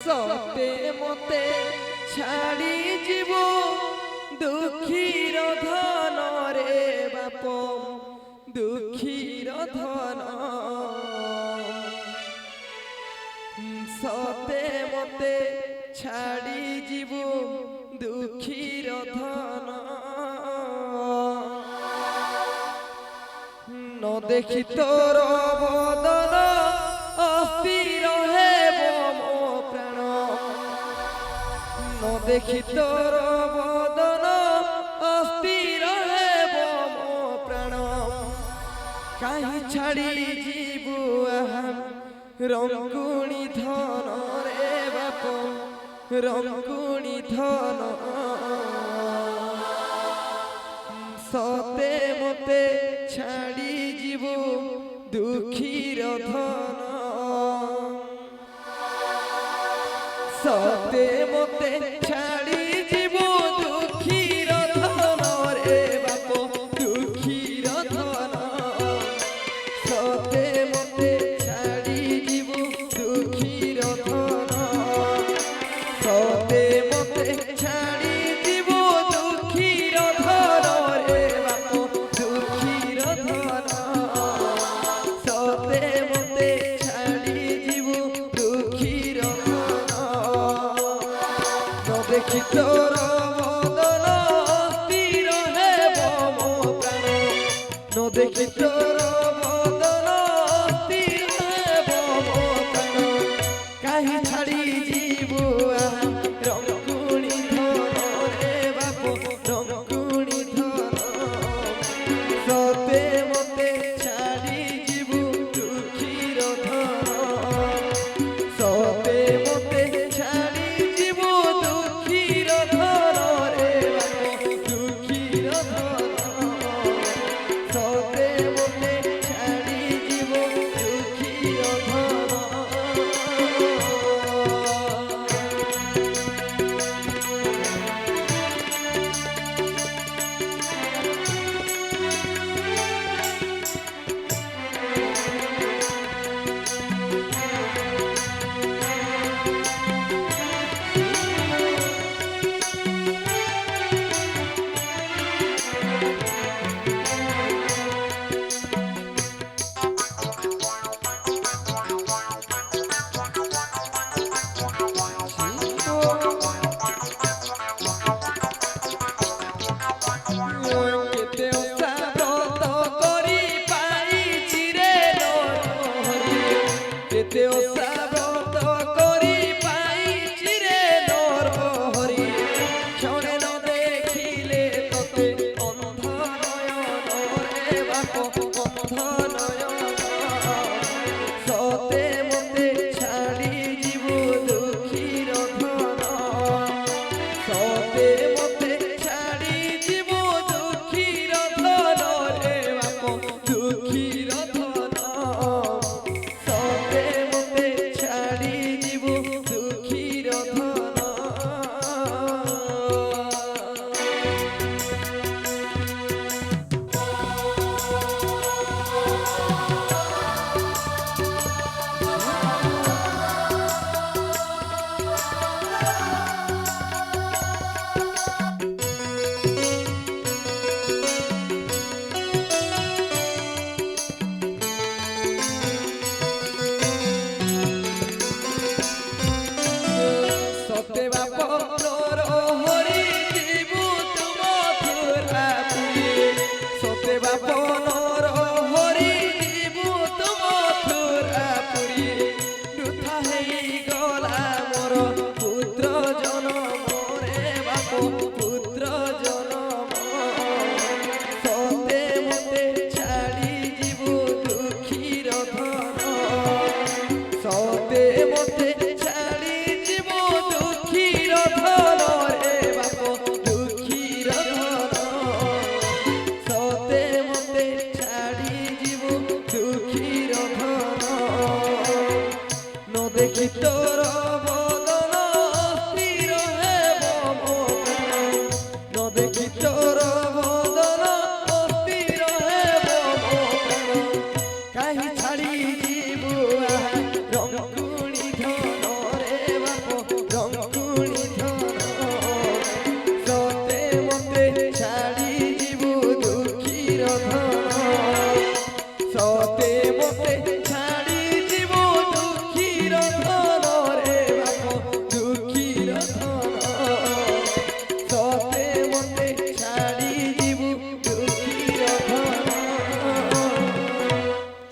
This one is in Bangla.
সতে মতে ছাড়ি জীব দুঃখীর ধন রে বাপ দুঃখীর ধন সতে মতে ছাড়ি জীব দুঃখীর ধন ন দেখি তোর বদন অস্থির হেব মো প্রাণ ন দেখি তোর বদন অস্থির হেব মো প্রাণ কাহি ছাড়ি জীবু রঙ্গুণী ধন রে বাপ রঙ্গুণী ধন সতে মতে ছাড়ি জীব দুঃখীর ধন সতে মতে ছাড়ি জীব দুঃখীর ধন রে বাপ দুঃখীর ধন সতে মতে ছাড়ি জীব দুঃখীর ধন সতে মতে ছাড়ি জীব দুঃখীর ধন রে বাপ দুঃখীর ধন সতে মতে ছাড়ি জীব দুঃখীর ধন দেখি তোর বদন স্থির হেব মো প্রাণ ন দেখি তোর বদন স্থির হেব মো প্রাণ কাহি ছাড়ি জীব রঙ্গুণী ধন রে বাপ রঙ্গুণী ধন সতে মতে ছাড়ি জীব দুঃখীর ধন সতে মতে ছাড়ি জীব দুঃখীর ধন রে বাপ দুঃখীর ধন সতে মতে ছাড়ি জীব দুঃখীর ধন কেতে ওষা ব্রত করি পাইছি রে নর হরি ক্ষণে ন দেখিলে তোতে অন্ধ নয়ন রে বাপ অন্ধ নয়ন সতে মতে ছাড়ি জীব দুঃখীর ধন সতে মতে ছাড়ি জীব দুঃখীর ধন রে বাপ দুঃখীর ধন সতে মতে ছাড়ি জীব দুঃখীর ধন সতে